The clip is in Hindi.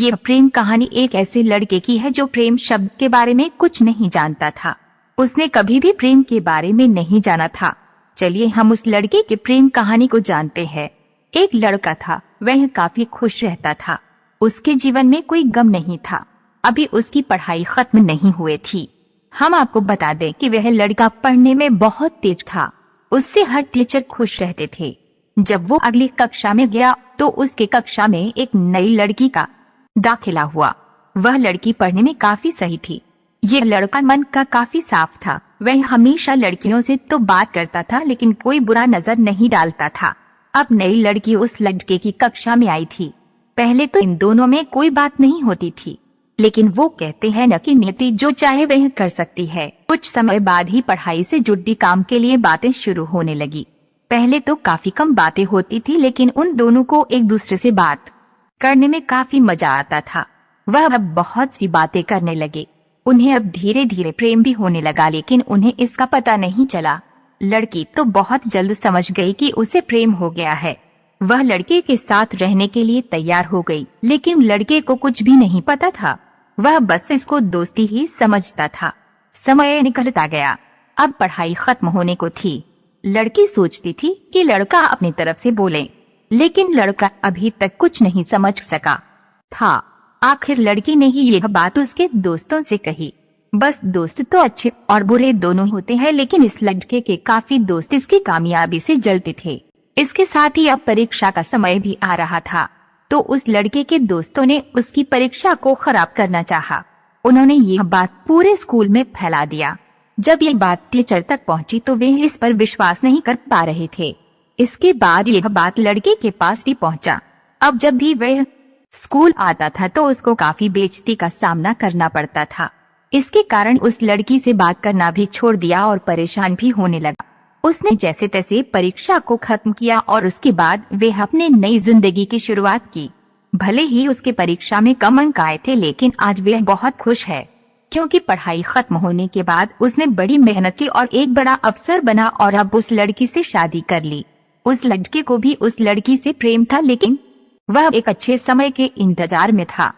ये प्रेम कहानी एक ऐसे लड़के की है जो प्रेम शब्द के बारे में कुछ नहीं जानता था। उसने कभी भी प्रेम के बारे में नहीं जाना था। चलिए हम उस लड़के की प्रेम कहानी को जानते हैं। एक लड़का था, वह काफी खुश रहता था। उसके जीवन में कोई गम नहीं था। अभी उसकी पढ़ाई खत्म नहीं हुई थी। हम आपको बता दें कि वह लड़का पढ़ने में बहुत तेज था। उससे हर टीचर खुश रहते थे। जब वो अगली कक्षा में गया तो उसके कक्षा में एक नई लड़की का दाखिला हुआ। वह लड़की पढ़ने में काफी सही थी। यह लड़का मन का काफी साफ था। वह हमेशा लड़कियों से तो बात करता था लेकिन कोई बुरा नजर नहीं डालता था। अब नई लड़की उस लड़के की कक्षा में आई थी। पहले तो इन दोनों में कोई बात नहीं होती थी, लेकिन वो कहते हैं न कि नियति जो चाहे वह कर सकती है। कुछ समय बाद ही पढ़ाई से जुड़ी काम के लिए बातें शुरू होने लगी। पहले तो काफी कम बातें होती थी, लेकिन उन दोनों को एक दूसरे से बात करने में काफी मजा आता था। वह अब बहुत सी बातें करने लगे। उन्हें अब धीरे धीरे प्रेम भी होने लगा, लेकिन उन्हें इसका पता नहीं चला। लड़की तो बहुत जल्द समझ गई कि उसे प्रेम हो गया है। वह लड़के के साथ रहने के लिए तैयार हो गई, लेकिन लड़के को कुछ भी नहीं पता था। वह बस इसको दोस्ती ही समझता था। समय निकलता गया। अब पढ़ाई खत्म होने को थी। लड़की सोचती थी कि लड़का अपनी तरफ से बोले, लेकिन लड़का अभी तक कुछ नहीं समझ सका था। आखिर लड़की ने ही यह बात उसके दोस्तों से कही। बस दोस्त तो अच्छे और बुरे दोनों होते हैं, लेकिन इस लड़के के काफी दोस्त इसकी कामयाबी से जलते थे। इसके साथ ही अब परीक्षा का समय भी आ रहा था, तो उस लड़के के दोस्तों ने उसकी परीक्षा को खराब करना चाहा। उन्होंने यह बात पूरे स्कूल में फैला दिया। जब ये बात टीचर तक पहुंची तो वे इस पर विश्वास नहीं कर पा रहे थे। इसके बाद यह बात लड़के के पास भी पहुंचा। अब जब भी वह स्कूल आता था तो उसको काफी बेइज्जती का सामना करना पड़ता था। इसके कारण उस लड़की से बात करना भी छोड़ दिया और परेशान भी होने लगा। उसने जैसे तैसे परीक्षा को खत्म किया और उसके बाद वह अपने नई जिंदगी की शुरुआत की। भले ही उसके परीक्षा में कम अंक आए थे, लेकिन आज वह बहुत खुश है, क्योंकि पढ़ाई खत्म होने के बाद उसने बड़ी मेहनत की और एक बड़ा अफसर बना और अब उस लड़की से शादी कर ली। उस लड़के को भी उस लड़की से प्रेम था, लेकिन वह एक अच्छे समय के इंतजार में था।